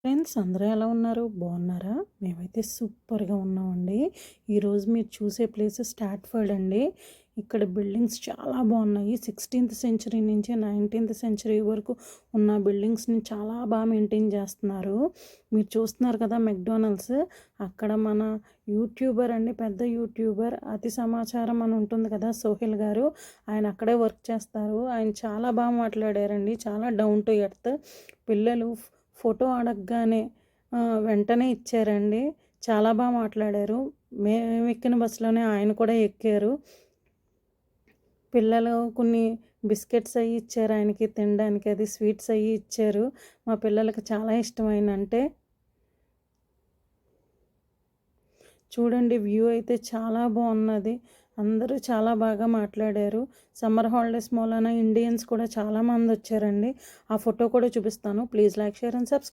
Friends అందరూ ఎలా ఉన్నారు? బాగున్నారా? మేమైతే సూపర్‌గా ఉన్నామండి. ఈరోజు మీరు చూసే ప్లేస్ స్టాట్‌ఫర్డ్ అండి. ఇక్కడ బిల్డింగ్స్ చాలా బాగున్నాయి. 16థ్ సెంచరీ నుంచి 19థ్ సెంచరీ వరకు ఉన్న బిల్డింగ్స్‌ని చాలా బాగా మెయింటైన్ చేస్తున్నారు. మీరు చూస్తున్నారు కదా మెక్‌డొనాల్డ్స్. అక్కడ మన యూట్యూబర్ అండి, పెద్ద యూట్యూబర్ అతి సమాచారం అని ఉంటుంది కదా సోహెల్ గారు. ఆయన అక్కడే వర్క్ చేస్తారు. ఆయన చాలా బాగా మాట్లాడారండి. చాలా డౌన్ టు ఎర్త్. పిల్లలు ఫోటో అడగగానే వెంటనే ఇచ్చారండి. చాలా బాగా మాట్లాడారు. మేము ఎక్కిన బస్సులోనే ఆయన కూడా ఎక్కారు. పిల్లలు కొన్ని బిస్కెట్స్ అవి ఇచ్చారు ఆయనకి తినడానికి. అది స్వీట్స్ అవి ఇచ్చారు. మా పిల్లలకి చాలా ఇష్టమైన అంటే చూడండి వ్యూ అయితే చాలా బాగున్నది. అందరూ చాలా బాగా మాట్లాడారు. సమ్మర్ హాలిడేస్ మూలాన ఇండియన్స్ కూడా చాలామంది వచ్చారండి. ఆ ఫోటో కూడా చూపిస్తాను. Please like, share and subscribe.